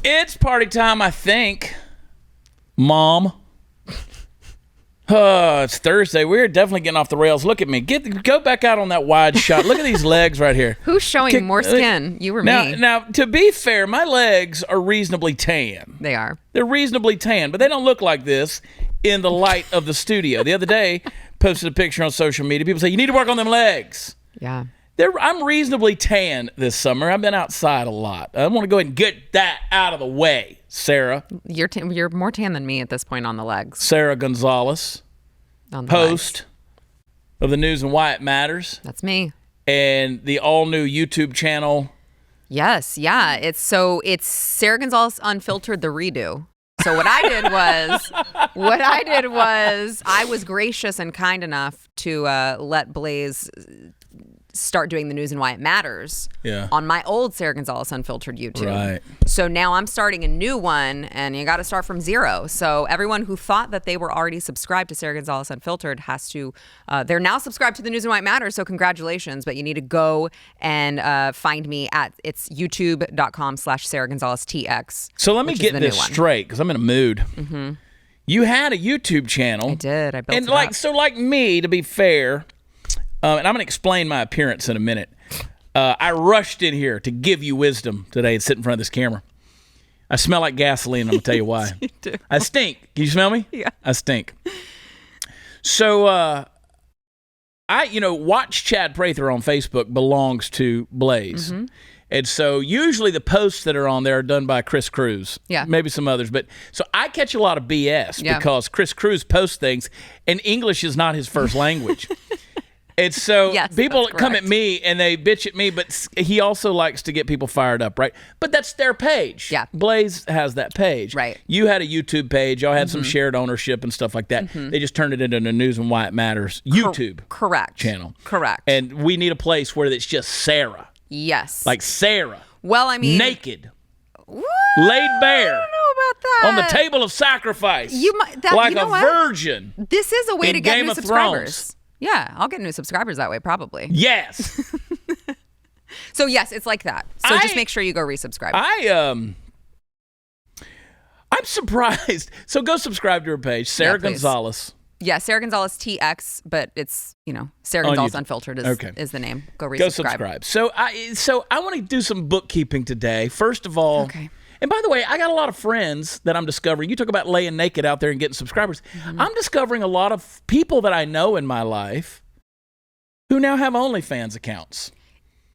It's party time, I think. Mom. It's Thursday. We're definitely getting off the rails. Look at me. Go back out on that wide shot. Look at these legs right here. Who's showing more skin? You or me? Now, to be fair, my legs are reasonably tan. They are. They're reasonably tan, but they don't look like this in the light of the studio. The other day, posted a picture on social media. People say, you need to work on them legs. Yeah. I'm reasonably tan this summer. I've been outside a lot. I want to go ahead and get that out of the way, Sarah. You're more tan than me at this point on the legs. Sara Gonzales, host of the News and Why It Matters. That's me. And the all-new YouTube channel. Yes, yeah. It's Sara Gonzales Unfiltered, the redo. So what I did was I was gracious and kind enough to let Blaze start doing the News and Why It Matters on my old Sara Gonzales Unfiltered YouTube. Right. So now I'm starting a new one, and you got to start from zero. So everyone who thought that they were already subscribed to Sara Gonzales Unfiltered has to, they're now subscribed to the News and Why It Matters, so congratulations. But you need to go and find me it's youtube.com/Sara Gonzales TX. So let me get this straight, because I'm in a mood. Mm-hmm. You had a YouTube channel. I did. I built it up. So like me, to be fair, and I'm going to explain my appearance in a minute. I rushed in here to give you wisdom today and sit in front of this camera. I smell like gasoline. I'm going to tell you why. You do. I stink. Can you smell me? Yeah. I stink. So, Watch Chad Prather on Facebook belongs to Blaze. Mm-hmm. And so usually the posts that are on there are done by Chris Cruz. Yeah. Maybe some others. But so I catch a lot of BS because Chris Cruz posts things and English is not his first language. And so people come at me and they bitch at me, but he also likes to get people fired up, right? But that's their page. Yeah. Blaze has that page. Right. You had a YouTube page. Y'all had some shared ownership and stuff like that. Mm-hmm. They just turned it into the News and Why It Matters YouTube channel. Correct. And we need a place where it's just Sarah. Yes. Like Sarah. Well, I mean. Naked. What? Laid bare. I don't know about that. On the table of sacrifice. Like a virgin. This is a way to get Game new of subscribers. Thrones. Yeah, I'll get new subscribers that way, probably. Yes. So yes, it's like that. So just make sure you go resubscribe. I'm surprised. So go subscribe to her page, Sara Gonzales. Yeah, Sara Gonzales TX, but it's Sara Gonzales Unfiltered is the name. Go resubscribe. Go subscribe. So I want to do some bookkeeping today. First of all. Okay. And by the way, I got a lot of friends that I'm discovering. You talk about laying naked out there and getting subscribers. Mm-hmm. I'm discovering a lot of people that I know in my life who now have OnlyFans accounts.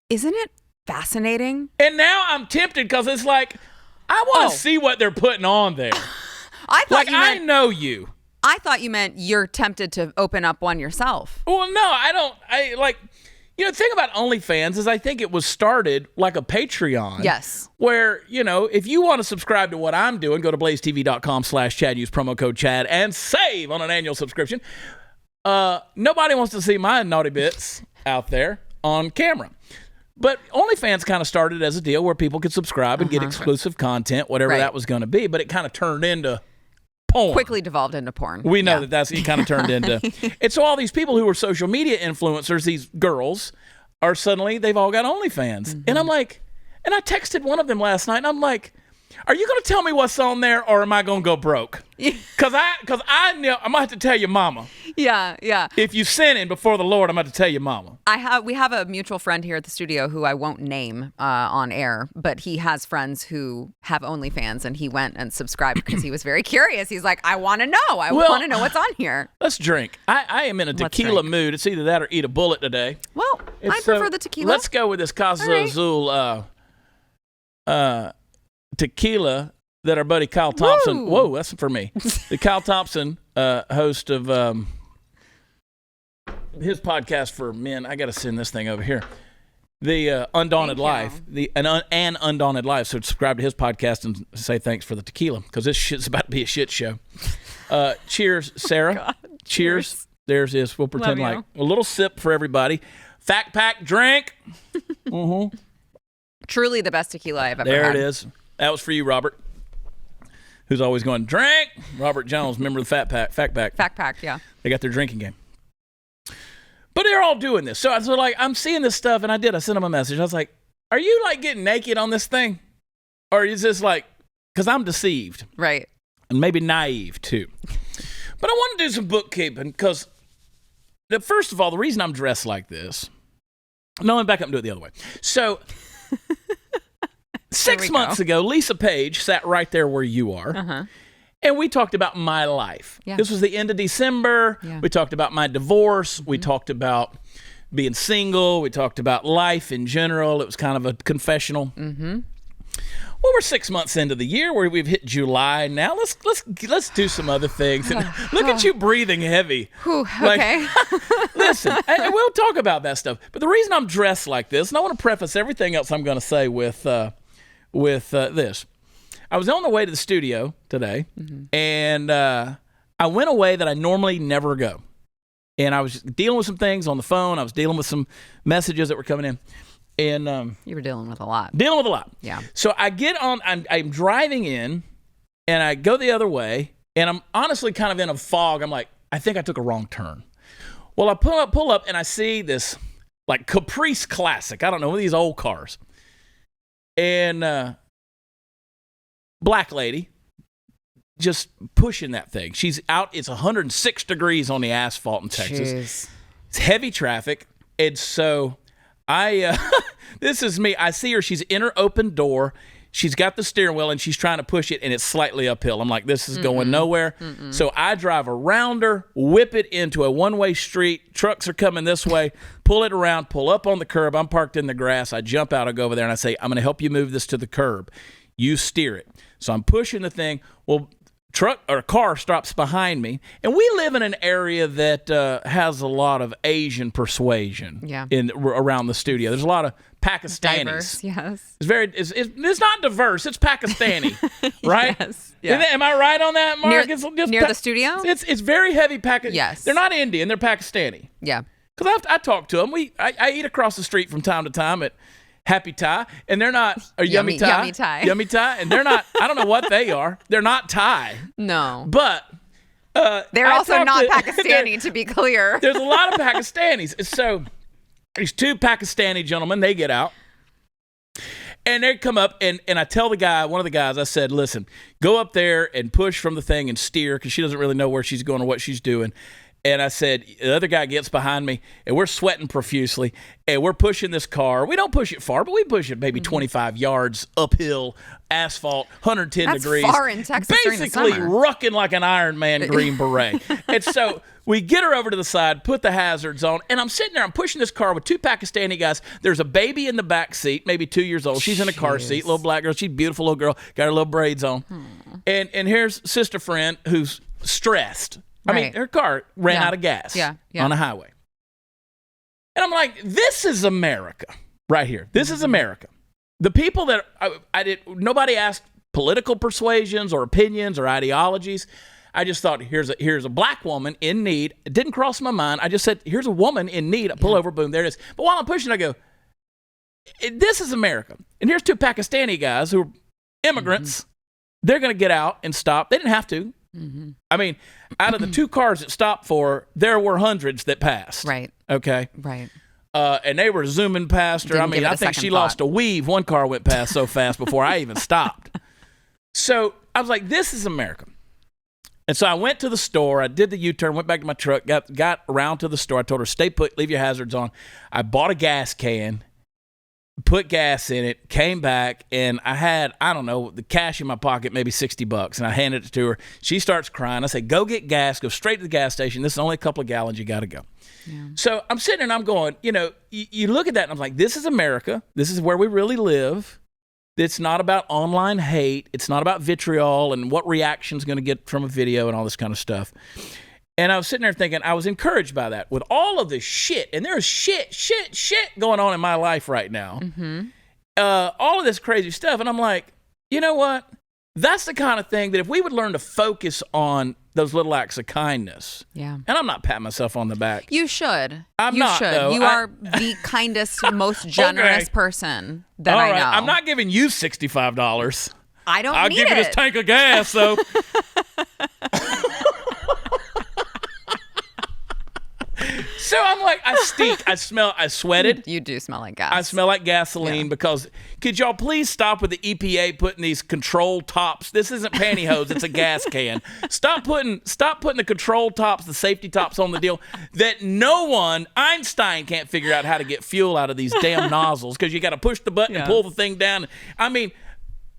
Isn't it fascinating? And now I'm tempted because it's like, I want to see what they're putting on there. I know you. I thought you meant you're tempted to open up one yourself. Well, no, I don't. The thing about OnlyFans is I think it was started like a Patreon. Yes. Where, if you want to subscribe to what I'm doing, go to blazetv.com/Chad, use promo code Chad, and save on an annual subscription. Nobody wants to see my naughty bits out there on camera. But OnlyFans kind of started as a deal where people could subscribe and get exclusive content, whatever that was going to be. But it kind of turned into porn. Quickly devolved into porn. We know it kind of turned into. And so all these people who were social media influencers, these girls, are suddenly, they've all got OnlyFans. Mm-hmm. And I'm like, and I texted one of them last night, and I'm like, are you going to tell me what's on there, or am I going to go broke? Because I know, I'm going to have to tell your mama. Yeah, yeah. If you sinning before the Lord, I'm going to tell your mama. We have a mutual friend here at the studio who I won't name on air, but he has friends who have OnlyFans, and he went and subscribed because he was very curious. He's like, I want to know. I want to know what's on here. Let's drink. I am in a tequila mood. It's either that or eat a bullet today. Well, I prefer the tequila. Let's go with this Casa Azul tequila that our buddy Kyle Thompson. Whoa, that's for me. The Kyle Thompson, host of his podcast for men. I got to send this thing over here. The Undaunted Life, an Undaunted Life. So subscribe to his podcast and say thanks for the tequila, because this shit's about to be a shit show. Cheers, Sarah. God. Cheers. There's this. We'll pretend like a little sip for everybody. Fact pack drink. Mm-hmm. Truly the best tequila I've ever had. There it is. That was for you, Robert, who's always going, drink. Robert Jones, member of the Fact Pack. Fact Pack, yeah. They got their drinking game. But they're all doing this. So I'm seeing this stuff, and I sent them a message. I was like, are you, getting naked on this thing? Or is this, because I'm deceived. Right. And maybe naive, too. But I want to do some bookkeeping because, first of all, the reason I'm dressed like this... No, let me back up and do it the other way. So, 6 months ago, Lisa Page sat right there where you are. Uh-huh. And we talked about my life. Yeah. This was the end of December. Yeah. We talked about my divorce. Mm-hmm. We talked about being single. We talked about life in general. It was kind of a confessional. Mm-hmm. Well, we're 6 months into the year where we've hit July now. Let's do some other things. And look at you breathing heavy. Whew, okay. Listen, and we'll talk about that stuff. But the reason I'm dressed like this, and I want to preface everything else I'm going to say with this. I was on the way to the studio today, and I went a way that I normally never go. And I was dealing with some things on the phone. I was dealing with some messages that were coming in. And you were dealing with a lot. Yeah. So I get on, I'm driving in, and I go the other way, and I'm honestly kind of in a fog. I'm like, I think I took a wrong turn. Well, I pull up, and I see this, like, Caprice Classic. I don't know, one of these old cars. And black lady just pushing that thing. She's out. It's 106 degrees on the asphalt in Texas. Jeez. It's heavy traffic. And so this is me. I see her. She's in her open door. She's got the steering wheel, and she's trying to push it, and it's slightly uphill. I'm like, this is going nowhere. So I drive around her, whip it into a one-way street. Trucks are coming this way. Pull it around, pull up on the curb. I'm parked in the grass. I jump out. I go over there, and I say, I'm going to help you move this to the curb. You steer it. So I'm pushing the thing. Well, car stops behind me, and we live in an area that has a lot of Asian persuasion around the studio. There's a lot of Pakistanis. Diverse, yes. It's not diverse. It's Pakistani, right? Yes. Yeah. Am I right on that, Mark? Near the studio? It's very heavy Pakistani. Yes. They're not Indian. They're Pakistani. Yeah. Because I talk to them. I eat across the street from time to time at Happy Thai, and they're not Yummy Thai, and they're not. I don't know what they are. They're not Thai. No, but they're also not Pakistani. To be clear, there's a lot of Pakistanis. So these two Pakistani gentlemen, they get out, and they come up, and I tell one of the guys, I said, listen, go up there and push from the thing and steer, because she doesn't really know where she's going or what she's doing. And I said, the other guy gets behind me, and we're sweating profusely, and we're pushing this car. We don't push it far, but we push it maybe 25 yards uphill, asphalt, 110 degrees. That's far in Texas during the summer. Basically rucking like an Iron Man Green Beret. And so we get her over to the side, put the hazards on, and I'm sitting there. I'm pushing this car with two Pakistani guys. There's a baby in the back seat, maybe 2 years old. She's in a car seat, little black girl. She's a beautiful little girl, got her little braids on. And here's sister friend who's stressed. I mean, her car ran out of gas on a highway. And I'm like, this is America right here. This is America. The people that nobody asked political persuasions or opinions or ideologies. I just thought, here's a black woman in need. It didn't cross my mind. I just said, here's a woman in need. I pull over, boom, there it is. But while I'm pushing, I go, this is America. And here's two Pakistani guys who are immigrants. They're going to get out and stop. They didn't have to. I mean, out of the two cars that stopped for, there were hundreds that passed. Right. Okay. Right. And they were zooming past her. I think she lost a weave. One car went past so fast before I even stopped. So I was like, this is America. And so I went to the store. I did the U-turn, went back to my truck, got around to the store. I told her, stay put, leave your hazards on. I bought a gas can, put gas in it, came back, and I had, I don't know, the cash in my pocket, maybe $60, and I handed it to her. She starts crying. I say, go get gas, go straight to the gas station. This is only a couple of gallons. You got to go. Yeah. So I'm sitting there, and I'm going, you look at that, and I'm like, this is America. This is where we really live. It's not about online hate. It's not about vitriol and what reaction's going to get from a video and all this kind of stuff. And I was sitting there thinking, I was encouraged by that. With all of this shit, and there's shit going on in my life right now. All of this crazy stuff. And I'm like, you know what? That's the kind of thing that if we would learn to focus on those little acts of kindness. Yeah. And I'm not patting myself on the back. You should. I'm not, though. You are the kindest, most generous person that I know. I'm not giving you $65. I don't I'll need give you it. this tank of gas, though. So I'm like, I stink. I sweated. You do smell like gas. I smell like gasoline because could y'all please stop with the EPA putting these control tops? This isn't pantyhose, it's a gas can. Stop putting the control tops, the safety tops on the deal that Einstein can't figure out how to get fuel out of these damn nozzles because you got to push the button and pull the thing down. I mean,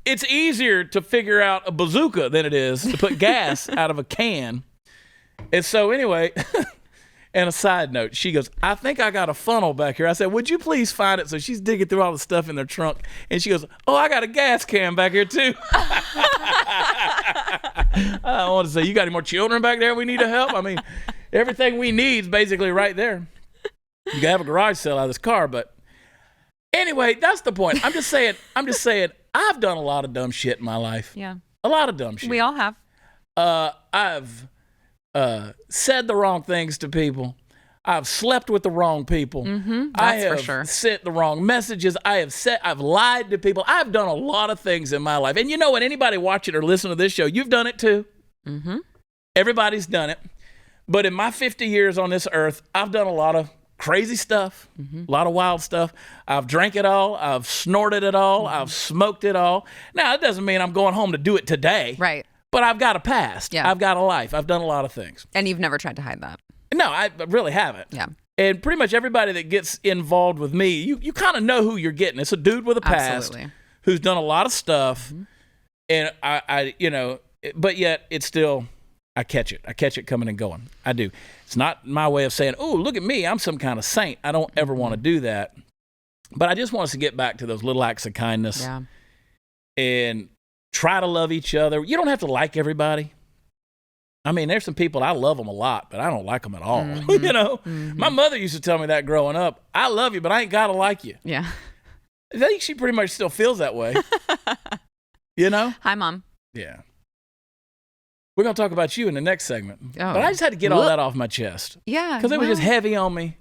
it's easier to figure out a bazooka than it is to put gas out of a can. And so anyway, and a side note, she goes, I think I got a funnel back here. I said, would you please find it? So she's digging through all the stuff in their trunk. And she goes, oh, I got a gas can back here too. I want to say, you got any more children back there we need to help? I mean, everything we need is basically right there. You can have a garage sale out of this car. But anyway, that's the point. I'm just saying, I've done a lot of dumb shit in my life. Yeah. A lot of dumb shit. We all have. I've said the wrong things to people. I've slept with the wrong people. That's for sure. Sent the wrong messages. I've lied to people. I've done a lot of things in my life. And you know what? Anybody watching or listening to this show, you've done it too. Everybody's done it. But in my 50 years on this earth, I've done a lot of crazy stuff, a lot of wild stuff. I've drank it all. I've snorted it all. I've smoked it all. Now, it doesn't mean I'm going home to do it today. Right. But I've got a past. Yeah. I've got a life. I've done a lot of things. And you've never tried to hide that. No, I really haven't. Yeah. And pretty much everybody that gets involved with me, you kind of know who you're getting. It's a dude with a past who's done a lot of stuff. And I but yet it's still, I catch it. I catch it coming and going. I do. It's not my way of saying, oh, look at me, I'm some kind of saint. I don't ever want to do that. But I just want us to get back to those little acts of kindness and try to love each other. You don't have to like everybody. I mean, there's some people, I love them a lot, but I don't like them at all. You know? My mother used to tell me that growing up. I love you, but I ain't got to like you. Yeah. I think she pretty much still feels that way. You know? Hi, Mom. Yeah. We're going to talk about you in the next segment. Oh. But I just had to get all that off my chest. Yeah. Because it was just heavy on me.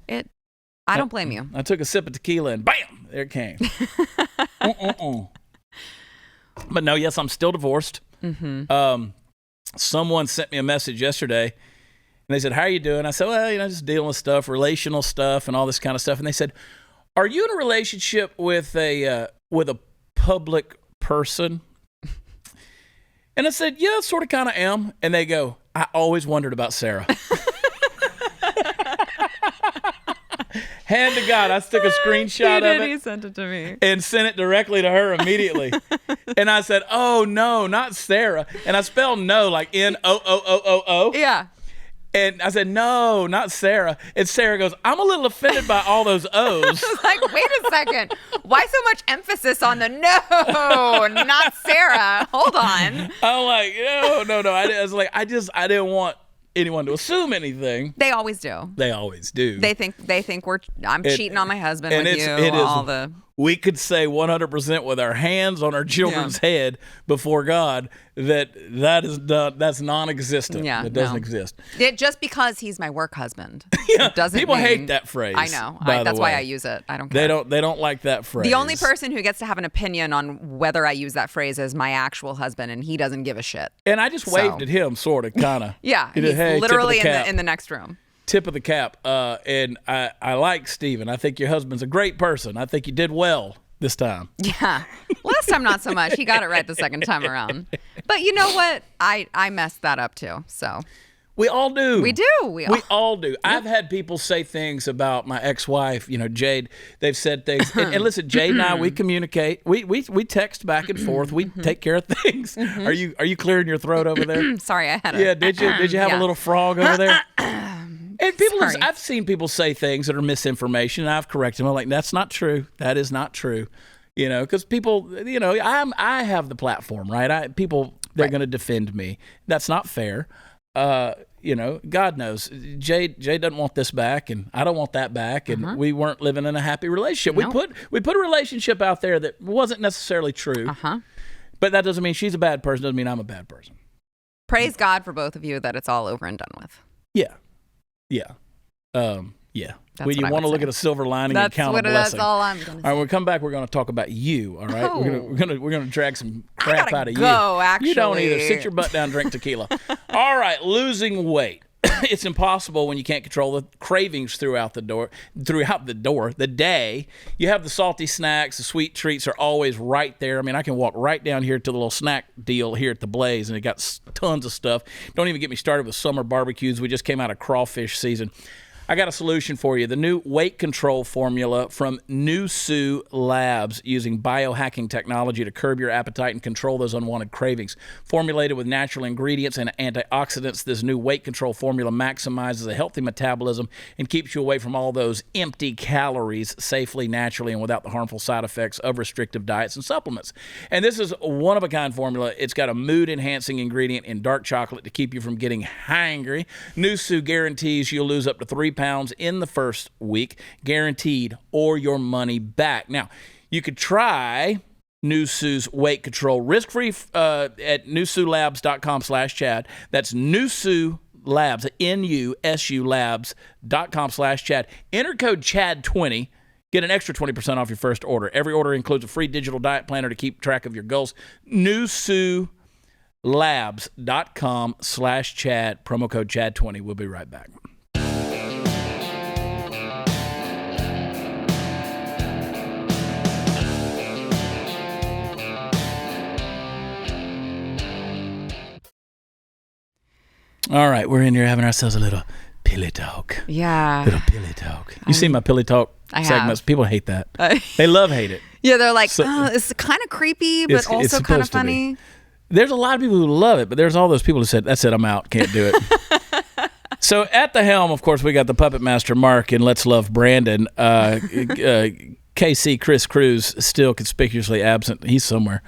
I don't blame you. I took a sip of tequila and bam, there it came. But no, yes, I'm still divorced. Someone sent me a message yesterday and they said, how are you doing? I said, well, just dealing with stuff, relational stuff and all this kind of stuff. And they said, are you in a relationship with a public person? And I said, yeah, sort of kind of am. And they go, I always wondered about Sarah. Hand to God, I took a screenshot of it. He sent it to me. And sent it directly to her immediately. And I said, oh, no, not Sarah. And I spelled no like N-O-O-O-O-O. Yeah. And I said, no, not Sarah. And Sarah goes, I'm a little offended by all those O's. Like, wait a second. Why so much emphasis on the no, not Sarah? Hold on. I'm like, no. I was like, I didn't want anyone to assume anything. They always do. They always do. They think I'm cheating on my husband with you. We could say 100% with our hands on our children's head before God that's non-existent. Yeah, it doesn't exist. Just because he's my work husband. People hate that phrase. I know. That's why I use it. I don't care. They don't like that phrase. The only person who gets to have an opinion on whether I use that phrase is my actual husband, and he doesn't give a shit. And I just waved at him, sort of, kind of. Yeah, he's literally in the next room. Tip of the cap. And I like Steven. I think your husband's a great person. I think you did well this time. Yeah. Last time, not so much. He got it right the second time around. But you know what? I messed that up too. So we all do. We do. We all do. Yep. I've had people say things about my ex-wife, Jade. They've said things. and listen, Jade and I, we communicate. We text back and forth. We take care of things. Are you clearing your throat over there? Sorry, I had Yeah, did you have a little frog over there? And I've seen people say things that are misinformation, and I've corrected them. I'm like, that's not true. That is not true. Because people, I have the platform, right? They're going to defend me. That's not fair. God knows. Jade doesn't want this back, and I don't want that back, and we weren't living in a happy relationship. Nope. We put a relationship out there that wasn't necessarily true. But that doesn't mean she's a bad person. Doesn't mean I'm a bad person. Praise God for both of you that it's all over and done with. Yeah. Yeah. When you want to look at a silver lining and count a blessing. That's all I'm going to say. All right, when we come back, we're going to talk about you, all right? We're going to drag some crap out of you. Actually. You don't either. Sit your butt down and drink tequila. All right, losing weight. it's impossible when you can't control the cravings throughout the day. You have the salty snacks, the sweet treats are always right there. I mean, I can walk right down here to the little snack deal here at the Blaze, and it got tons of stuff. Don't even get me started with summer barbecues. We just came out of crawfish season. I got a solution for you. The new weight control formula from Nusu Labs, using biohacking technology to curb your appetite and control those unwanted cravings. Formulated with natural ingredients and antioxidants, this new weight control formula maximizes a healthy metabolism and keeps you away from all those empty calories safely, naturally, and without the harmful side effects of restrictive diets and supplements. And this is a one-of-a-kind formula. It's got a mood-enhancing ingredient in dark chocolate to keep you from getting hangry. Nusu guarantees you'll lose up to 3 pounds in the first week, guaranteed, or your money back. Now, you could try Nusu's weight control risk-free at nusulabs.com/Chad. That's Nusu Labs, Nusu Labs.com/Chad. Enter code CHAD20. Get an extra 20% off your first order. Every order includes a free digital diet planner to keep track of your goals. nusulabs.com/Chad. Promo code CHAD20. We'll be right back. All right, we're in here having ourselves a little pilly talk. Yeah. Little pilly talk. You see my pilly talk segments? Have. People hate that. They hate it. Yeah, they're like, it's kind of creepy, but also kind of funny. There's a lot of people who love it, but there's all those people who said, that's it, I'm out, can't do it. So at the helm, of course, we got the puppet master, Mark, and Let's Love Brandon. KC, Chris Cruz, still conspicuously absent. He's somewhere.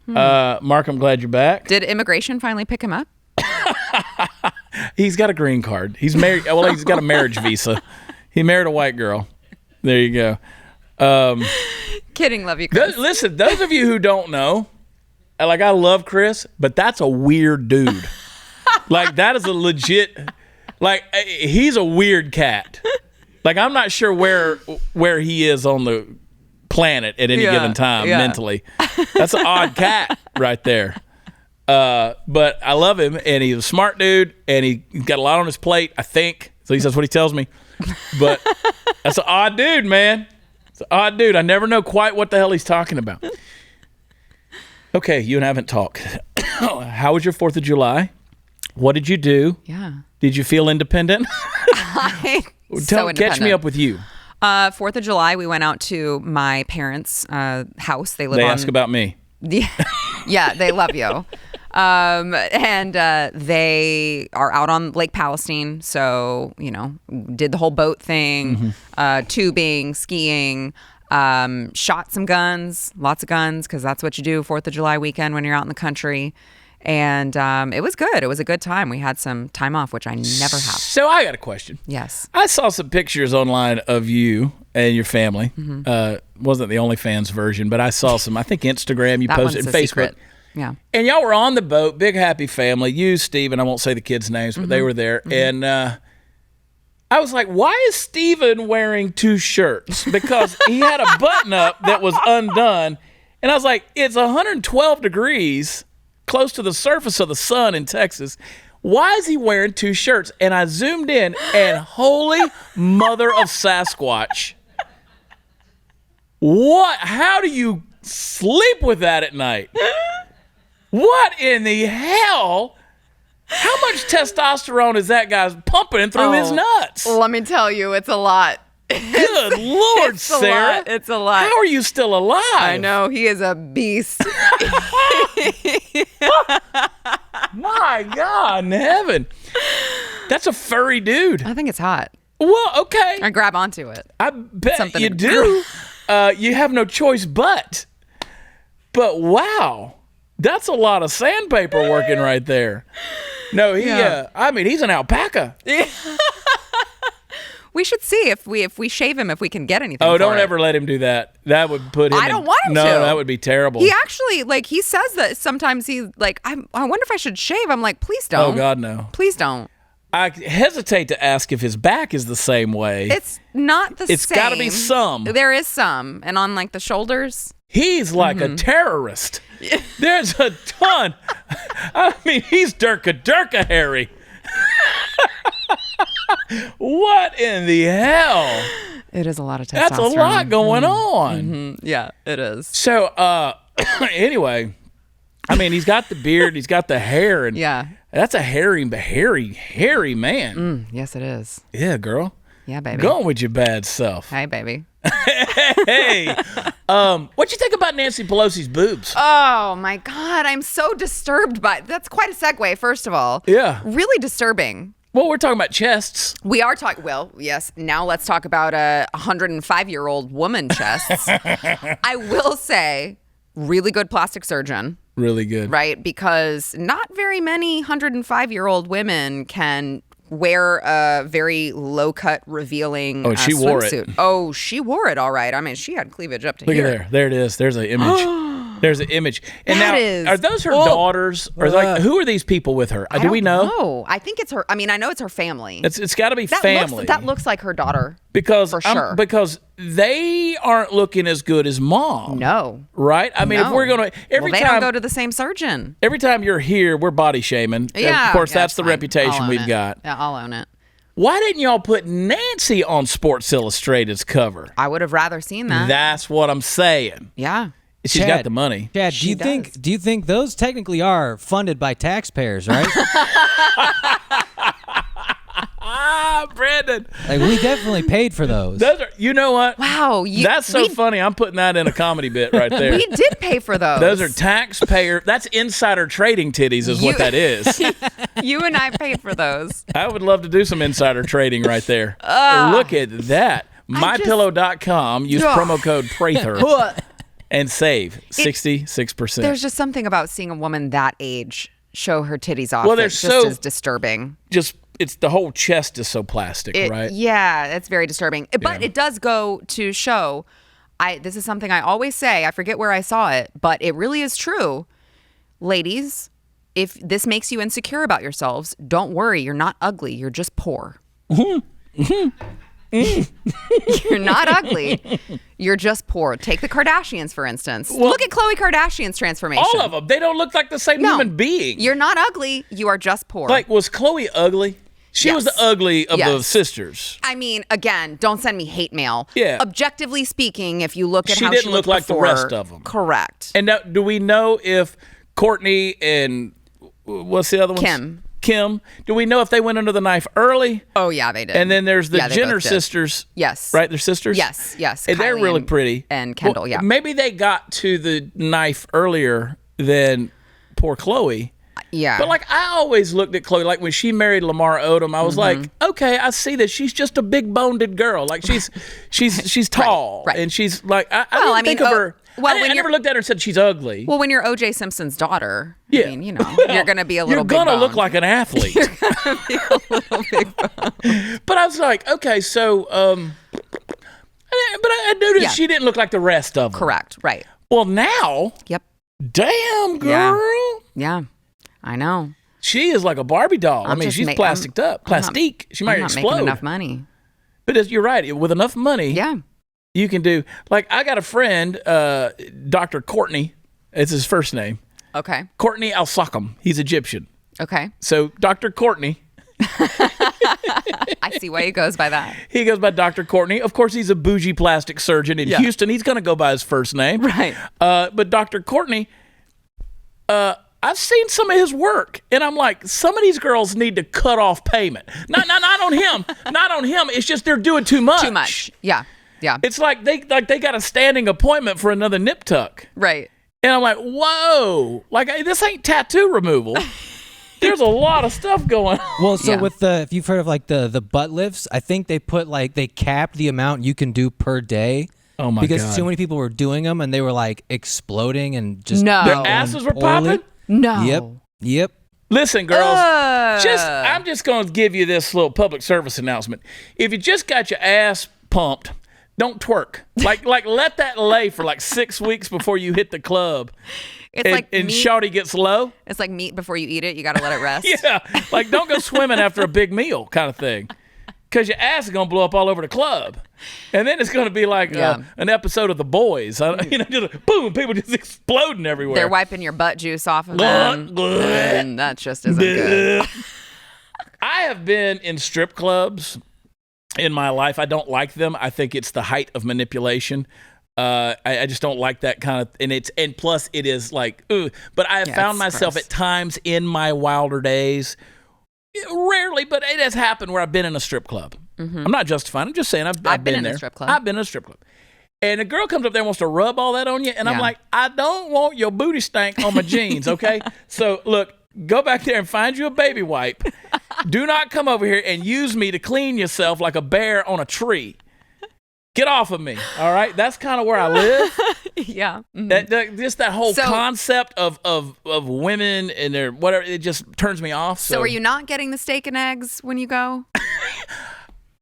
Mark, I'm glad you're back. Did immigration finally pick him up? He's got a green card. He's married. Well, he's got a marriage visa. He married a white girl. There you go. Kidding, love you, Chris. Listen, those of you who don't know, like, I love Chris, but that's a weird dude. Like, that is a legit, like, he's a weird cat. Like, I'm not sure where he is on the planet at any given time mentally. That's an odd cat right there. But I love him, and he's a smart dude, and he's got a lot on his plate, I think. At least that's what he tells me. But that's an odd dude, man. It's an odd dude. I never know quite what the hell he's talking about. Okay, you and I haven't talked. How was your 4th of July? What did you do? Yeah. Did you feel independent? Catch me up with you. 4th of July, we went out to my parents' house. They ask about me. Yeah, they love you. And they are out on Lake Palestine. So, did the whole boat thing, tubing, skiing, shot some guns, lots of guns, because that's what you do 4th of July weekend when you're out in the country. And it was good. It was a good time. We had some time off, which I never have. So I got a question. Yes. I saw some pictures online of you and your family. Wasn't the OnlyFans version, but I saw some, I think Instagram, you posted, and Facebook. Secret. Yeah. And y'all were on the boat, big happy family. You, Steve, and I won't say the kids' names, but they were there. And I was like, why is Steven wearing 2 shirts? Because he had a button up that was undone. And I was like, it's 112 degrees close to the surface of the sun in Texas. Why is he wearing 2 shirts? And I zoomed in, and holy mother of Sasquatch. What? How do you sleep with that at night? What in the hell? How much testosterone is that guy's pumping through his nuts? Let me tell you, it's a lot. Good Lord, Sarah. It's a lot. How are you still alive? I know. He is a beast. My God in heaven. That's a furry dude. I think it's hot. Well, okay. I grab onto it. I bet you do. You have no choice but. But wow. That's a lot of sandpaper working right there. No, he's an alpaca. We should see if we shave him, if we can get anything. Oh, don't ever let him do that. That would put him. I don't want him to. No, that would be terrible. He actually, he says that sometimes I wonder if I should shave. I'm like, please don't. Oh God, no. Please don't. I hesitate to ask if his back is the same way. It's not the same. It's got to be some. There is some, and on the shoulders. He's like a terrorist. There's a ton. I mean, he's Durka Harry. What in the hell? It is a lot of testosterone. That's a lot going on. Yeah, it is. So, anyway, I mean, he's got the beard, he's got the hair, and Yeah. that's a hairy man. Yes, it is. Yeah, girl. Yeah, baby. Going with your bad self. Hey, baby. Hey, what you think about Nancy Pelosi's boobs? Oh my God, I'm so disturbed by that's quite a segue, first of all. Yeah. Really disturbing. Well, we're talking about chests. We are talking, well, yes, now let's talk about a 105-year-old woman chests. I will say, really good plastic surgeon. Really good. Right? Because not very many 105-year-old women can wear a very low-cut, revealing she wore it. swimsuit. Oh, she wore it all right. I mean, she had cleavage up to Look here. at there. There it is. There's an image. There's an image. And That now, is- are those her daughters? Or like, who are these people with her? Do we know? No, I think it's her. I mean, I know it's her family. It's got to be family. That looks like her daughter. because for sure. because they aren't looking as good as mom. No. Right? I mean, if No. we're going to every Well, they time don't go to the same surgeon. every time you're here, we're body shaming. Yeah. Of course, okay, that's the fine. reputation I'll own we've it. got. Yeah, I'll own it. Why didn't y'all put Nancy on Sports Illustrated's cover? I would have rather seen that. That's what I'm saying. Yeah. She's got the money. Chad, She does. do you think those technically are funded by taxpayers, right? Brandon. Like we definitely paid for those. Those are, you know what? Wow. That's so funny. I'm putting that in a comedy bit right there. We did pay for those. Those are taxpayer. That's insider trading titties is what that is. You and I paid for those. I would love to do some insider trading right there. Look at that. MyPillow.com. Use promo code Prather and save 66%. There's just something about seeing a woman that age show her titties off. Well, that they're just so- is disturbing. Just it's the whole chest is so plastic, right? Yeah, that's very disturbing. But Yeah. it does go to show. This is something I always say. I forget where I saw it, but it really is true. Ladies, if this makes you insecure about yourselves, don't worry. You're not ugly. You're just poor. You're not ugly. You're just poor. Take the Kardashians, for instance. Look at Khloe Kardashian's transformation. All of them. They don't look like the same human being. You're not ugly. You are just poor. Like, was Khloe ugly? She was the Yes. ugly of the Yes. sisters. I mean, again, don't send me hate mail. Yeah. Objectively speaking, if you look at She how didn't she look looked like the before, rest of them. Correct. And now, do we know if Courtney and what's the other one? Kim. Do we know if they went under the knife early? Oh yeah, they did. And then there's the Yeah, they Jenner both did. sisters. Yes. Right? They're sisters? Yes. And they're Kylie really pretty. And Kendall, yeah. Maybe they got to the knife earlier than poor Khloe. Yeah. But like I always looked at Khloe, like when she married Lamar Odom, I was like, okay, I see that she's just a big boned girl. Like she's tall, right. And she's like I Well, didn't think of her. well, I when never you're- looked at her and said she's ugly. Well, when you're O.J. Simpson's daughter, Yeah. I mean, you know, you're going to be a little You're big gonna look boned. like an athlete. But I was like, okay, so but I noticed Yeah. she didn't look like the rest of them. Correct. Right. Well, now, Yep. damn girl, Yeah. I know. she is like a Barbie doll. I I'm mean, just she's ma- plasticed up, plastique. She might I'm not explode. making enough money. But you're right. With enough money, Yeah. you can do. Like I got a friend, Dr. Courtney. It's his first name, Okay. Courtney Al-Sakam. He's Egyptian. Okay. So Dr. Courtney. I see why he goes by that. He goes by Dr. Courtney. Of course, he's a bougie plastic surgeon in Houston. He's going to go by his first name. Right. But Dr. Courtney, I've seen some of his work, and I'm like, some of these girls need to cut off payment. Not on him. Not on him. It's just they're doing too much. Too much. Yeah. Yeah. It's like they got a standing appointment for another nip tuck. Right. And I'm like, whoa. Like, this ain't tattoo removal. There's a lot of stuff going on. Well, so Yeah. with if you've heard of like the butt lifts, I think they put like they capped the amount you can do per day. Oh, my because God. too many people were doing them and they were like exploding and just No. Their Oh, asses were poorly. popping? No. Yep. Listen, girls, Uh. I'm just going to give you this little public service announcement. If you just got your ass pumped, don't twerk. Like let that lay for like 6 weeks before you hit the club. It's and, like and meat. shawty gets low. It's like meat before you eat it. You got to let it rest. Yeah, like don't go swimming after a big meal kind of thing. Because your ass is going to blow up all over the club. And then it's going to be like Yeah. an episode of The Boys. Just boom, people just exploding everywhere. They're wiping your butt juice off of Glug, them. glug. And that just isn't good. I have been in strip clubs in my life. I don't like them. I think it's the height of manipulation. I just don't like that kind of, and plus it is like, ooh. But I have found myself at times in my wilder days, rarely, but it has happened where I've been in a strip club. I'm not justifying. I'm just saying I've been in there. A strip club. I've been in a strip club. And a girl comes up there and wants to rub all that on you. And I'm like, I don't want your booty stank on my jeans, okay? So, look, go back there and find you a baby wipe. Do not come over here and use me to clean yourself like a bear on a tree. Get off of me, all right? That's kind of where I live. Yeah. Just that whole concept of women and their whatever, it just turns me off. So are you not getting the steak and eggs when you go?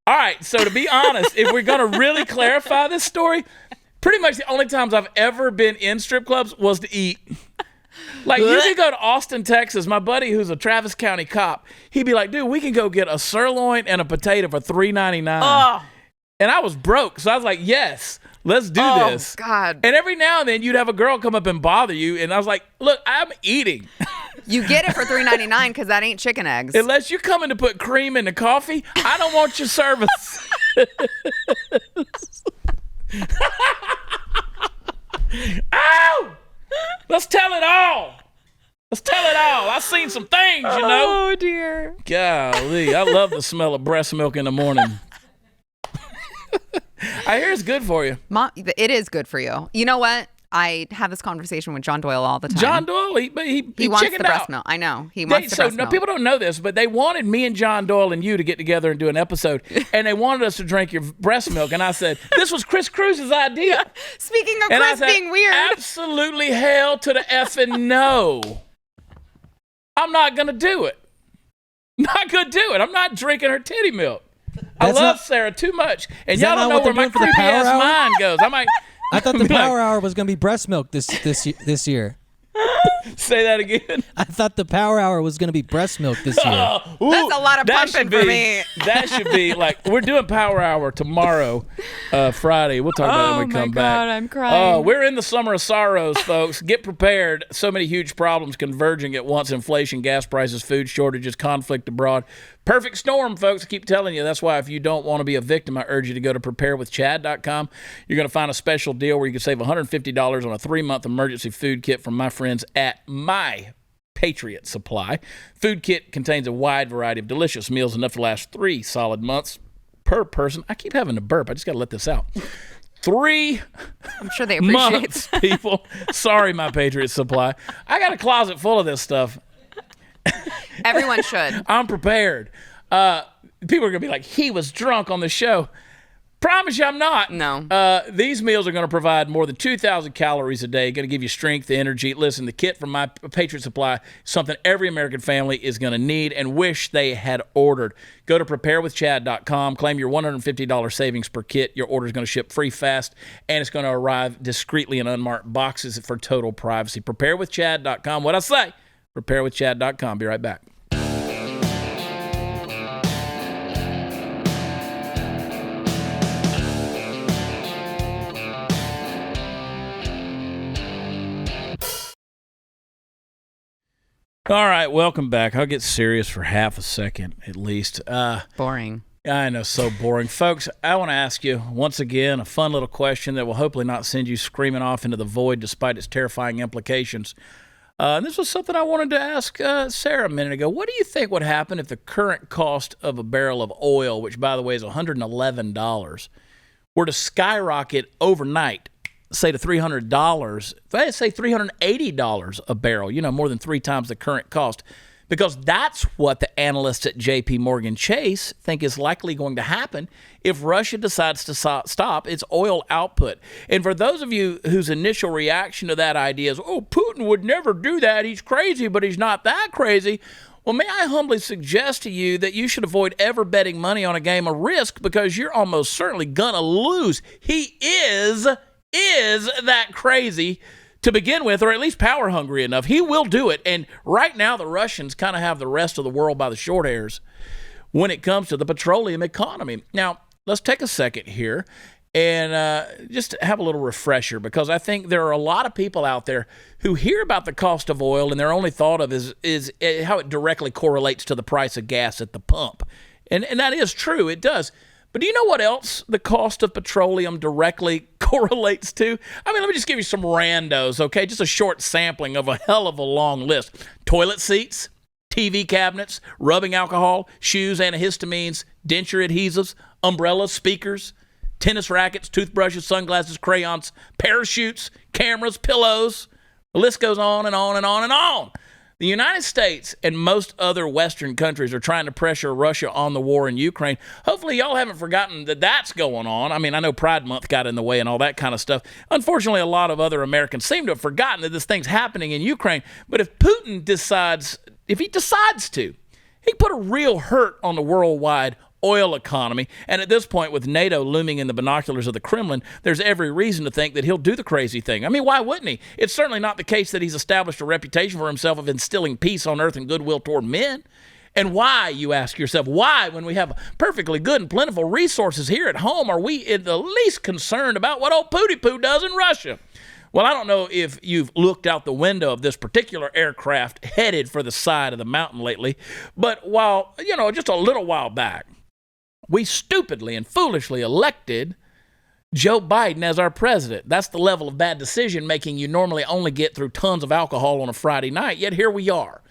All right, so to be honest, if we're going to really clarify this story, pretty much the only times I've ever been in strip clubs was to eat. Like, you can go to Austin, Texas. My buddy, who's a Travis County cop, he'd be like, dude, we can go get a sirloin and a potato for $3.99. Oh. And I was broke, so I was like, yes, let's do this. Oh, God. And every now and then, you'd have a girl come up and bother you, and I was like, look, I'm eating. You get it for $3.99 because that ain't chicken eggs. Unless you're coming to put cream in the coffee, I don't want your service. Ow! Let's tell it all. Let's tell it all. I've seen some things, you know. Oh, dear. Golly, I love the smell of breast milk in the morning. I hear it's good for you. Mom, it is good for you. You know what? I have this conversation with John Doyle all the time. John Doyle, he wants the breast milk. I know. He wants the breast milk. People don't know this, but they wanted me and John Doyle and you to get together and do an episode, and they wanted us to drink your breast milk. And I said, this was Chris Cruz's idea. Speaking of Chris being weird. Absolutely hell to the effing no. I'm not going to do it. Not going to do it. I'm not drinking her titty milk. I love Sarah too much. And y'all don't know where my creepy ass mind goes. I'm like, I thought the power hour was going to be breast milk this year. Say that again. I thought the power hour was going to be breast milk this year. That's a lot of pumping for me. That should be like, we're doing power hour tomorrow, Friday. We'll talk about it when we come back. Oh, my God, I'm crying. We're in the summer of sorrows, folks. Get prepared. So many huge problems converging at once. Inflation, gas prices, food shortages, conflict abroad. Perfect storm, folks. I keep telling you. That's why if you don't want to be a victim, I urge you to go to preparewithchad.com. You're going to find a special deal where you can save $150 on a 3-month emergency food kit from my friends at My Patriot Supply. Food kit contains a wide variety of delicious meals, enough to last 3 solid months per person. I keep having to burp. I just got to let this out. 3 I'm sure they appreciate months, people. Sorry, My Patriot Supply. I got a closet full of this stuff. Everyone should. I'm prepared. People are going to be like, he was drunk on the show. Promise you I'm not. No. These meals are going to provide more than 2,000 calories a day, going to give you strength, energy. Listen, the kit from My Patriot Supply is something every American family is going to need and wish they had ordered. Go to preparewithchad.com, claim your $150 savings per kit. Your order is going to ship free fast, and it's going to arrive discreetly in unmarked boxes for total privacy. Preparewithchad.com. What I say? Preparewithchad.com. Be right back. All right, welcome back. I'll get serious for half a second at least. Boring. I know, so boring. Folks, I want to ask you once again a fun little question that will hopefully not send you screaming off into the void despite its terrifying implications. And this was something I wanted to ask Sarah a minute ago. What do you think would happen if the current cost of a barrel of oil, which, by the way, is $111, were to skyrocket overnight, say to $300, let's say $380 a barrel, more than 3 times the current cost, because that's what the analysts at JPMorgan Chase think is likely going to happen if Russia decides to stop its oil output. And for those of you whose initial reaction to that idea is, oh, Putin would never do that, he's crazy, but he's not that crazy. Well, may I humbly suggest to you that you should avoid ever betting money on a game of Risk, because you're almost certainly gonna lose. He is that crazy to begin with, or at least power hungry enough. He will do it. And right now, the Russians kind of have the rest of the world by the short hairs when it comes to the petroleum economy. Now, let's take a second here and just have a little refresher, because I think there are a lot of people out there who hear about the cost of oil and their only thought of is how it directly correlates to the price of gas at the pump. And that is true, it does. But do you know what else the cost of petroleum directly correlates to? I mean, let me just give you some randos, okay? Just a short sampling of a hell of a long list. Toilet seats, TV cabinets, rubbing alcohol, shoes, antihistamines, denture adhesives, umbrellas, speakers, tennis rackets, toothbrushes, sunglasses, crayons, parachutes, cameras, pillows. The list goes on and on and on and on. The United States and most other Western countries are trying to pressure Russia on the war in Ukraine. Hopefully y'all haven't forgotten that that's going on. I mean, I know Pride Month got in the way and all that kind of stuff. Unfortunately, a lot of other Americans seem to have forgotten that this thing's happening in Ukraine. But if Putin decides to, he put a real hurt on the worldwide oil economy. And at this point, with NATO looming in the binoculars of the Kremlin, there's every reason to think that he'll do the crazy thing. I mean, why wouldn't he? It's certainly not the case that he's established a reputation for himself of instilling peace on earth and goodwill toward men. And why, you ask yourself, why, when we have perfectly good and plentiful resources here at home, are we in the least concerned about what old Pooty Poo does in Russia? Well, I don't know if you've looked out the window of this particular aircraft headed for the side of the mountain lately, but just a little while back, we stupidly and foolishly elected Joe Biden as our president. That's the level of bad decision making you normally only get through tons of alcohol on a Friday night, yet here we are.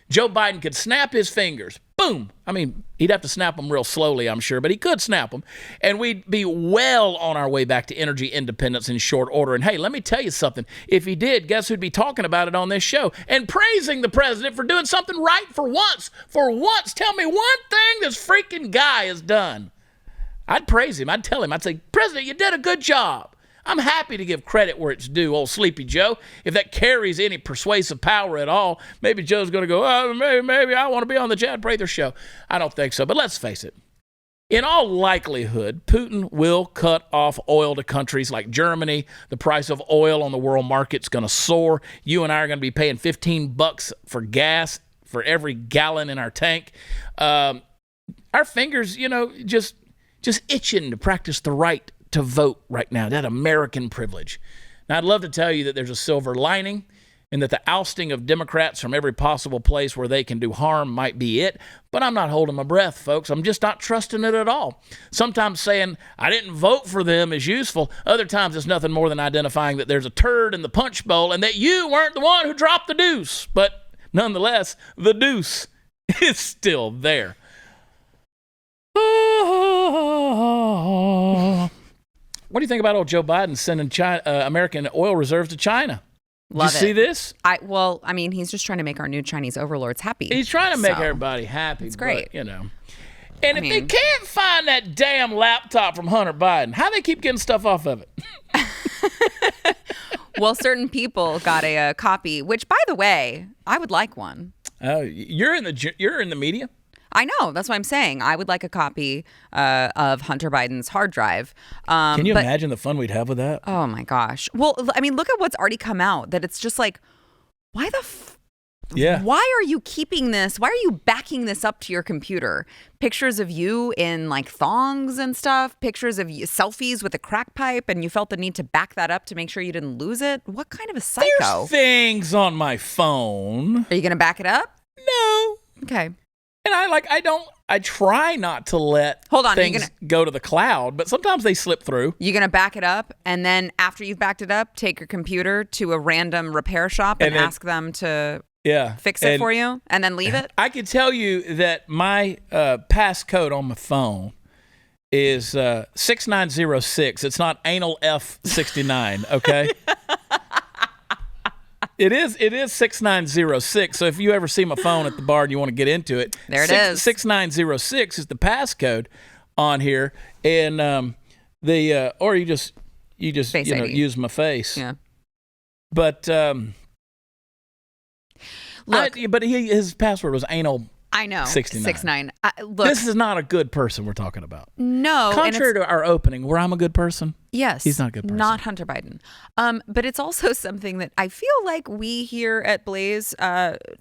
Joe Biden could snap his fingers. Boom. I mean, he'd have to snap them real slowly, I'm sure, but he could snap them. And we'd be well on our way back to energy independence in short order. And hey, let me tell you something. If he did, guess who'd be talking about it on this show and praising the president for doing something right for once. For once, tell me one thing this freaking guy has done. I'd praise him. I'd tell him. I'd say, President, you did a good job. I'm happy to give credit where it's due, old Sleepy Joe. If that carries any persuasive power at all, maybe Joe's going to go, oh, maybe I want to be on the Chad Prather Show. I don't think so, but let's face it. In all likelihood, Putin will cut off oil to countries like Germany. The price of oil on the world market's going to soar. You and I are going to be paying $15 for gas for every gallon in our tank. Our fingers, just itching to practice the right to vote right now, that American privilege. Now, I'd love to tell you that there's a silver lining and that the ousting of Democrats from every possible place where they can do harm might be it, but I'm not holding my breath, folks. I'm just not trusting it at all. Sometimes saying I didn't vote for them is useful. Other times it's nothing more than identifying that there's a turd in the punch bowl and that you weren't the one who dropped the deuce. But nonetheless, the deuce is still there. What do you think about old Joe Biden sending American oil reserves to China? Love Did you see this? He's just trying to make our new Chinese overlords happy. He's trying to make everybody happy. It's great. But, And if they can't find that damn laptop from Hunter Biden, how they keep getting stuff off of it? Well, certain people got a copy, which, by the way, I would like one. Oh, you're in the media? I know. That's what I'm saying. I would like a copy of Hunter Biden's hard drive. Can you imagine the fun we'd have with that? Oh, my gosh. Well, I mean, look at what's already come out, that it's just like, why are you keeping this? Why are you backing this up to your computer? Pictures of you in like thongs and stuff, pictures of you, selfies with a crack pipe, and you felt the need to back that up to make sure you didn't lose it? What kind of a psycho? There's things on my phone. Are you going to back it up? No. Okay. And I try not to let things go to the cloud, but sometimes they slip through. You're going to back it up, and then after you've backed it up, take your computer to a random repair shop and ask them to fix it for you, and then leave it? I can tell you that my passcode on my phone is 6906. It's not anal F69, okay? It is 6906. So if you ever see my phone at the bar and you want to get into it, there it is. 6906 is the passcode on here, and or you just use my face. Yeah. But look, his password was anal. I know. 69. Look, this is not a good person we're talking about. No. Contrary to our opening, where I'm a good person. Yes. He's not a good person. Not Hunter Biden. But it's also something that I feel like we here at Blaze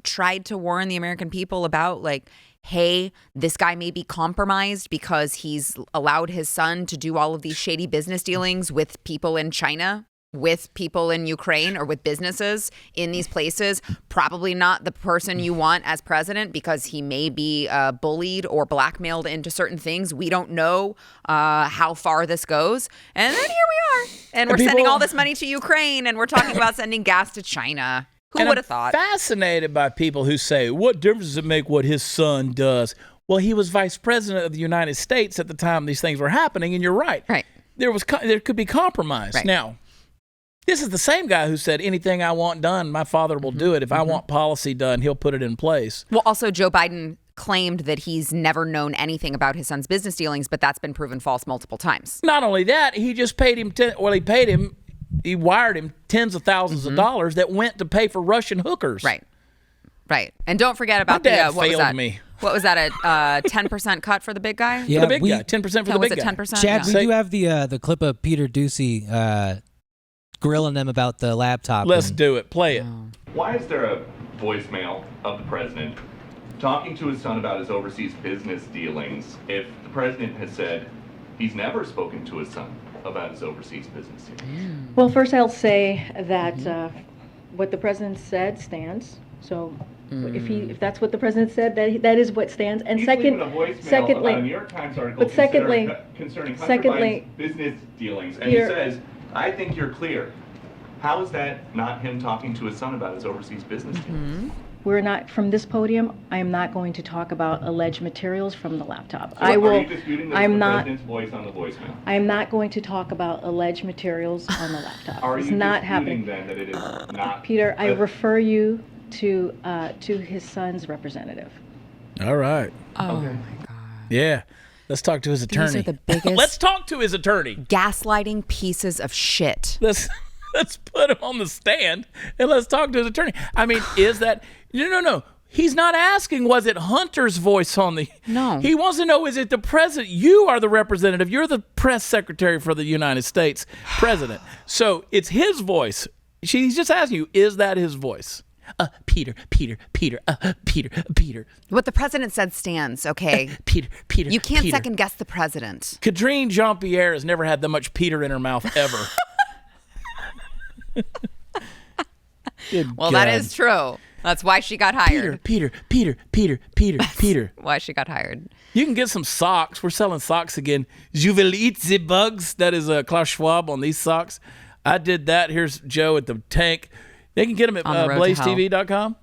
tried to warn the American people about, like, hey, this guy may be compromised because he's allowed his son to do all of these shady business dealings with people in China, with people in Ukraine, or with businesses in these places. Probably not the person you want as president because he may be bullied or blackmailed into certain things. We don't know how far this goes. And then here we are. And we're sending all this money to Ukraine, and we're talking about sending gas to China. Who would have thought? Fascinated by people who say, what difference does it make what his son does? Well, he was vice president of the United States at the time these things were happening, and you're right. Right. There could be compromise. Right. Now, this is the same guy who said, anything I want done, my father will do it. If I want policy done, he'll put it in place. Well, also, Joe Biden claimed that he's never known anything about his son's business dealings, but that's been proven false multiple times. Not only that, he just paid him, he wired him tens of thousands of dollars that went to pay for Russian hookers. Right. Right. And don't forget about My dad what was failed that? me. What was that, a 10% cut for the big guy? Yeah, For the big guy, 10% for the Was big it guy. 10%? Chad, Yeah. we do have the clip of Peter Ducey grilling them about the laptop. Let's do it. Play it. Why is there a voicemail of the president talking to his son about his overseas business dealings if the president has said he's never spoken to his son about his overseas business dealings? Well, first I'll say that what the president said stands. So if that's what the president said, that is what stands. And He's second, leaving a voicemail secondly, about a New York Times article but secondly, concerning Hunter secondly, Biden's business dealings, and Peter- he says, "I think you're clear." How is that not him talking to his son about his overseas business dealings? we're not from this podium. I am not going to talk about alleged materials from the laptop. So I will. Are you disputing this I'm the not. president's voice on the voicemail? I am not going to talk about alleged materials on the laptop. Are It's you not disputing happening. then that it is not? Peter, I that- refer you to his son's representative. All right. Oh, Okay. my God. Yeah. Let's talk to his attorney. are the biggest- Let's talk to his attorney. Gaslighting pieces of shit. Let's put him on the stand and let's talk to his attorney. I mean, is that no. He's not asking, was it Hunter's voice on the... No. He wants to know, is it the president? You are the representative. You're the press secretary for the United States president. So it's his voice. She's just asking you, is that his voice? Peter. What the president said stands, okay? Peter. You can't Peter. second guess the president. Kadrine Jean-Pierre has never had that much Peter in her mouth ever. Good Well, that God. is true. That's why she got hired. Peter. Why she got hired. You can get some socks. We're selling socks again. Je will eat the bugs. That is Klaus Schwab on these socks. I did that. Here's Joe at the tank. They can get them at On the road to hell. blazetv.com.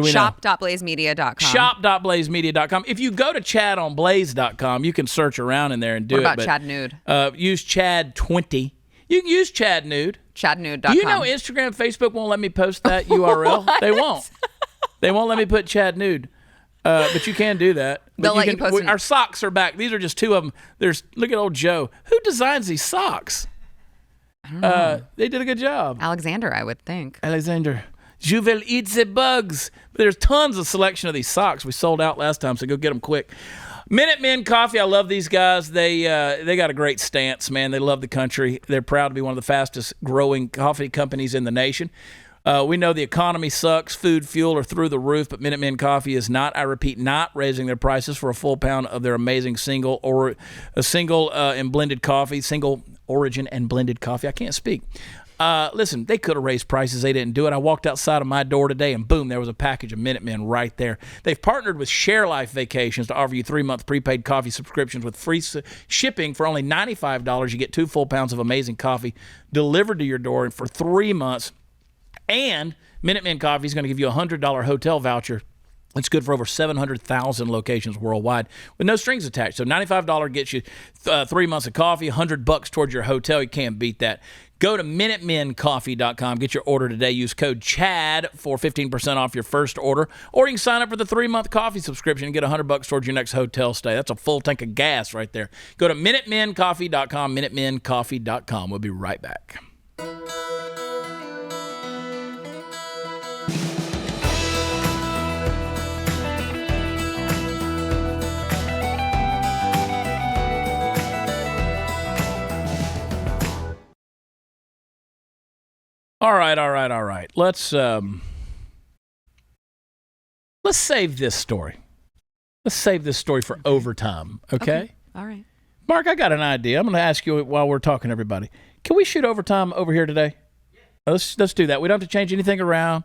Shop.blazemedia.com. Shop.blazemedia.com. If you go to chadonblaze.com, you can search around in there and do What it. about but, Chad Nude? Use Chad20. You can use Chad Nude. Chadnude.com. Do you know Instagram, Facebook won't let me post that URL? They won't. They won't let me put Chad Nude. But you can do that. But They'll let you post Our socks are back. These are just two of them. Look at old Joe. Who designs these socks? I don't know. They did a good job. Alexander, I would think. Alexander. Je will eat the bugs. But there's tons of selection of these socks. We sold out last time, so go get them quick. Minutemen Coffee, I love these guys. They got a great stance, man. They love the country. They're proud to be one of the fastest growing coffee companies in the nation. We know the economy sucks. Food, fuel are through the roof, but Minutemen Coffee is not, I repeat, not raising their prices for a full pound of their amazing single and blended coffee, single origin and blended coffee. I can't speak. Listen, they could have raised prices. They didn't do it. I walked outside of my door today, and boom, there was a package of Minutemen right there. They've partnered with Share Life Vacations to offer you 3-month prepaid coffee subscriptions with free shipping for only $95. You get 2 full pounds of amazing coffee delivered to your door for 3 months. And Minutemen Coffee is going to give you a $100 hotel voucher. It's good for over 700,000 locations worldwide with no strings attached. So $95 gets you 3 months of coffee, $100 towards your hotel. You can't beat that. Go to MinutemenCoffee.com. Get your order today. Use code CHAD for 15% off your first order. Or you can sign up for the 3-month coffee subscription and get $100 towards your next hotel stay. That's a full tank of gas right there. Go to MinutemenCoffee.com, MinutemenCoffee.com. We'll be right back. All right. Let's save this story. Let's save this story for overtime, okay? All right. Mark, I got an idea. I'm going to ask you while we're talking to everybody. Can we shoot overtime over here today? Let's do that. We don't have to change anything around.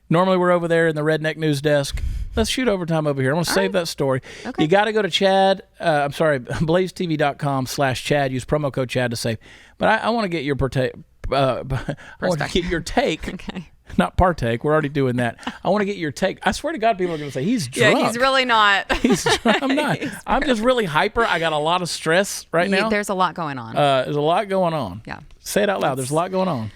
Normally we're over there in the Redneck News Desk. Let's shoot overtime over here. I'm going to save that story. Okay. You got to go to BlazeTV.com/Chad. Use promo code Chad to save. But I want to get your I want to get your take. Okay. Not partake. We're already doing that. I want to get your take. I swear to God, people are going to say, he's drunk. Yeah, he's really not. I'm not. I'm just really hyper. I got a lot of stress right now. There's a lot going on. There's a lot going on. Yeah. Say it out loud. There's a lot going on.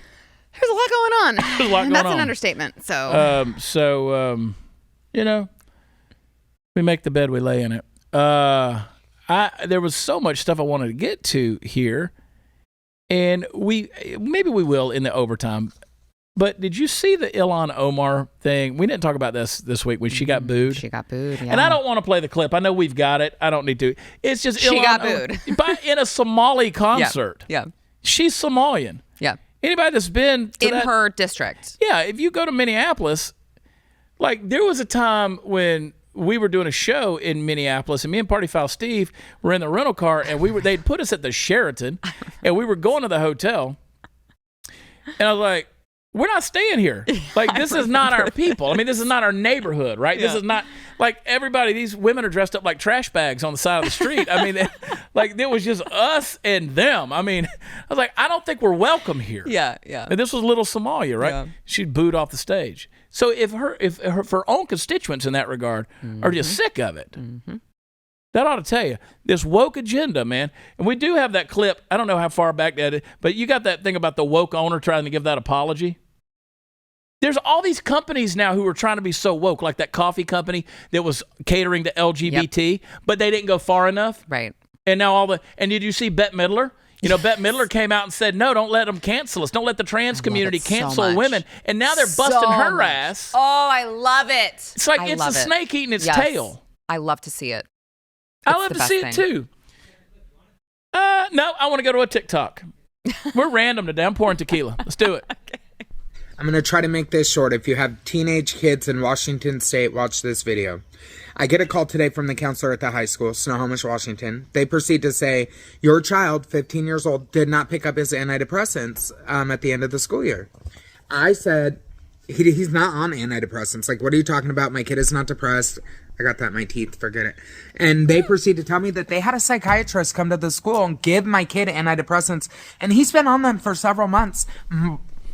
There's a lot going on. There's a lot going That's on. an understatement. So. We make the bed, we lay in it. There was so much stuff I wanted to get to here, and maybe we will in the overtime. But did you see the Ilhan Omar thing? We didn't talk about this week when she got booed. She got booed, yeah. And I don't want to play the clip. I know we've got it. I don't need to. It's just she Ilhan got Omar, booed. in a Somali concert. Yeah. She's Somalian. Yeah. Anybody that's been to her district. Yeah, if you go to Minneapolis, like there was a time when we were doing a show in Minneapolis, and me and Party Foul Steve were in the rental car, and they'd put us at the Sheraton, and we were going to the hotel, and I was like, we're not staying here. Like, this is not our people. I mean, this is not our neighborhood, right? Yeah. This is not, like, everybody, these women are dressed up like trash bags on the side of the street. I mean, like, it was just us and them. I mean, I was like, I don't think we're welcome here. Yeah. And this was little Somalia, right? Yeah. She booed off the stage. So if her own constituents in that regard are just sick of it, that ought to tell you. This woke agenda, man. And we do have that clip. I don't know how far back that is, but you got that thing about the woke owner trying to give that apology. There's all these companies now who are trying to be so woke, like that coffee company that was catering to LGBT, but they didn't go far enough. Right. And now and did you see Bette Midler? You know, Bette Midler came out and said, no, don't let them cancel us. Don't let the trans community cancel women. And now they're busting her ass. Oh, I love it. It's like it's a snake eating its tail. I love to see it. I love to see it too. No, I want to go to a TikTok. We're random today. I'm pouring tequila. Let's do it. Okay. I'm going to try to make this short. If you have teenage kids in Washington State, watch this video. I get a call today from the counselor at the high school, Snohomish, Washington. They proceed to say, your child, 15 years old, did not pick up his antidepressants at the end of the school year. I said, he's not on antidepressants. Like, what are you talking about? My kid is not depressed. I got that in my teeth, forget it. And they proceed to tell me that they had a psychiatrist come to the school and give my kid antidepressants, and he's been on them for several months.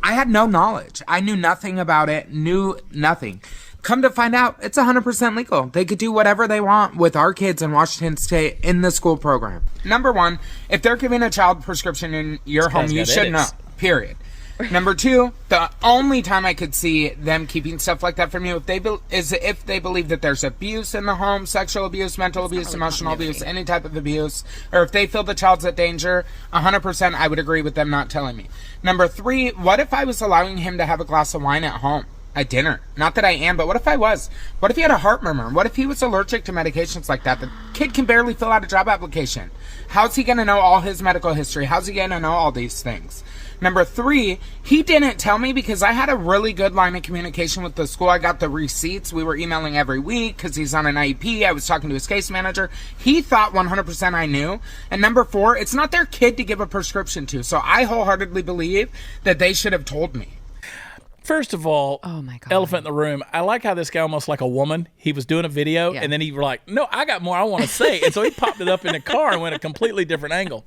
I had no knowledge. I knew nothing about it, knew nothing. Come to find out, it's 100% legal. They could do whatever they want with our kids in Washington State in the school program. Number one, if they're giving a child prescription in your home, you should know, period. Number two, the only time I could see them keeping stuff like that from you is if they believe that there's abuse in the home, sexual abuse, mental abuse, emotional abuse, any type of abuse, or if they feel the child's at danger, 100% I would agree with them not telling me. Number three, what if I was allowing him to have a glass of wine at home? At dinner. Not that I am, but what if I was? What if he had a heart murmur? What if he was allergic to medications like that? The kid can barely fill out a job application. How's he going to know all his medical history? How's he going to know all these things? Number three, he didn't tell me because I had a really good line of communication with the school. I got the receipts. We were emailing every week because he's on an IEP. I was talking to his case manager. He thought 100% I knew. And number four, it's not their kid to give a prescription to. So I wholeheartedly believe that they should have told me. First of all, oh my God. Elephant in the room. I like how this guy almost like a woman. He was doing a video, and then he was like, no, I got more I want to say. And so he popped it up in the car and went a completely different angle.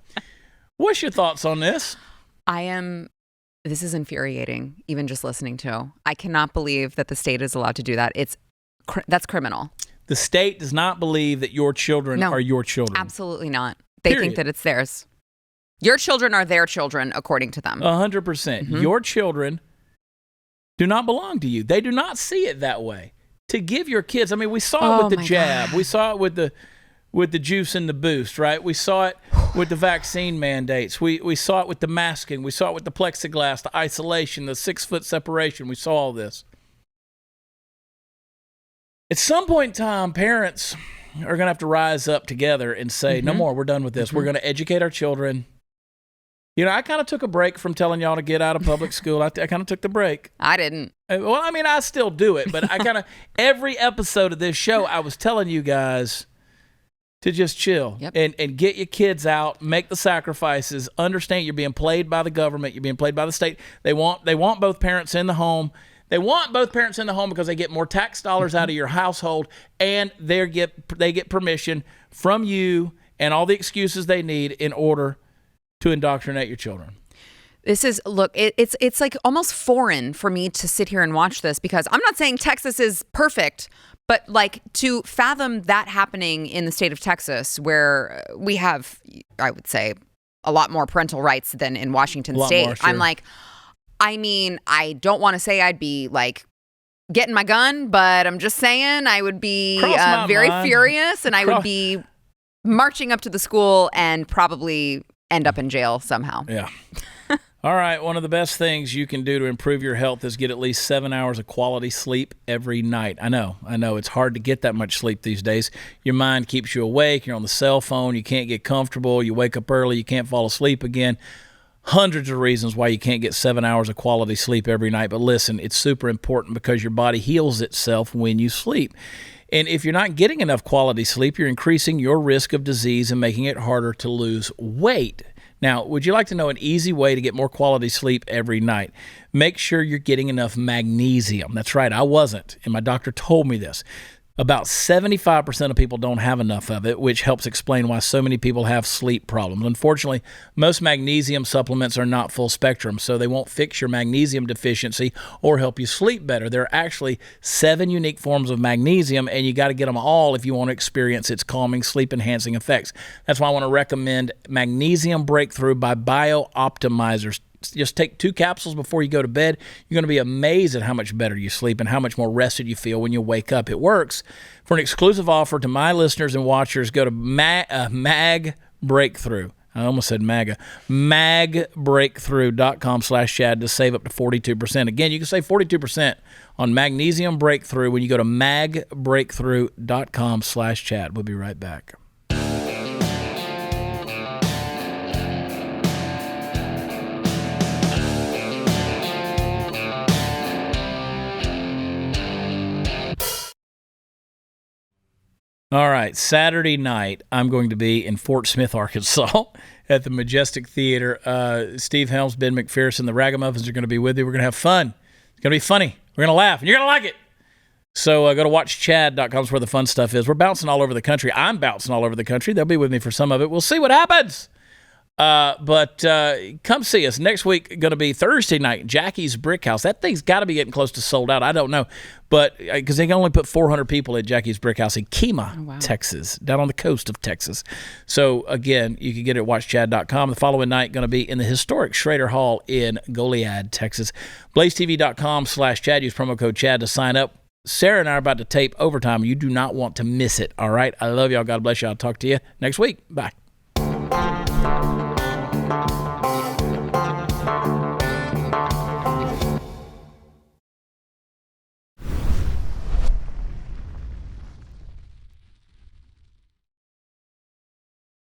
What's your thoughts on this? This is infuriating, even just listening to. I cannot believe that the state is allowed to do that. That's criminal. The state does not believe that your children are your children. Absolutely not. They think that it's theirs. Your children are their children, according to them. 100%. Mm-hmm. Your children do not belong to you. They do not see it that way. To give your kids, I mean, we saw it with the jab. God. We saw it with the juice and the boost, right? We saw it with the vaccine mandates. We saw it with the masking. We saw it with the plexiglass, the isolation, the 6-foot separation. We saw all this. At some point in time, parents are going to have to rise up together and say, no more, we're done with this. We're going to educate our children. You know, I kind of took a break from telling y'all to get out of public school. I kind of took the break. I didn't. Well, I mean, I still do it, but I kind of, every episode of this show, I was telling you guys to just chill and get your kids out, make the sacrifices, understand you're being played by the government, you're being played by the state. They want both parents in the home. They want both parents in the home because they get more tax dollars out of your household, and they get permission from you and all the excuses they need in order to indoctrinate your children. This is, look, it's like almost foreign for me to sit here and watch this, because I'm not saying Texas is perfect, but like to fathom that happening in the state of Texas, where we have, I would say, a lot more parental rights than in Washington state. More, sure. I'm like, I mean, I don't want to say I'd be like getting my gun, but I'm just saying I would be very furious, and I would be marching up to the school and probably end up in jail somehow. Yeah. All right. One of the best things you can do to improve your health is get at least 7 hours of quality sleep every night. I know. It's hard to get that much sleep these days. Your mind keeps you awake. You're on the cell phone. You can't get comfortable. You wake up early. You can't fall asleep again. Hundreds of reasons why you can't get 7 hours of quality sleep every night. But listen, it's super important because your body heals itself when you sleep. And if you're not getting enough quality sleep, you're increasing your risk of disease and making it harder to lose weight. Now, would you like to know an easy way to get more quality sleep every night? Make sure you're getting enough magnesium. That's right, I wasn't, and my doctor told me this. About 75% of people don't have enough of it, which helps explain why so many people have sleep problems. Unfortunately, most magnesium supplements are not full spectrum, so they won't fix your magnesium deficiency or help you sleep better. There are actually 7 unique forms of magnesium, and you got to get them all if you want to experience its calming, sleep-enhancing effects. That's why I want to recommend Magnesium Breakthrough by BioOptimizers. Just take 2 capsules before you go to bed. You're going to be amazed at how much better you sleep and how much more rested you feel when you wake up. It works. For an exclusive offer to my listeners and watchers, go to Mag Breakthrough. I almost said MAGA. Magbreakthrough.com/Chad to save up to 42%. Again, you can save 42% on Magnesium Breakthrough when you go to magbreakthrough.com/Chad. We'll be right back. All right, Saturday night, I'm going to be in Fort Smith, Arkansas at the Majestic Theater. Steve Helms, Ben McPherson, the Ragamuffins are going to be with me. We're going to have fun. It's going to be funny. We're going to laugh, and you're going to like it. So go to watchchad.com is where the fun stuff is. We're bouncing all over the country. I'm bouncing all over the country. They'll be with me for some of it. We'll see what happens. But come see us. Next week, going to be Thursday night, Jackie's Brick House. That thing's got to be getting close to sold out. I don't know. But because they can only put 400 people at Jackie's Brick House in Kemah, Texas, down on the coast of Texas. So, again, you can get it at watchchad.com. The following night, going to be in the historic Schrader Hall in Goliad, Texas. BlazeTV.com/Chad. Use promo code Chad to sign up. Sarah and I are about to tape Overtime. You do not want to miss it, all right? I love y'all. God bless you. I'll talk to you next week. Bye.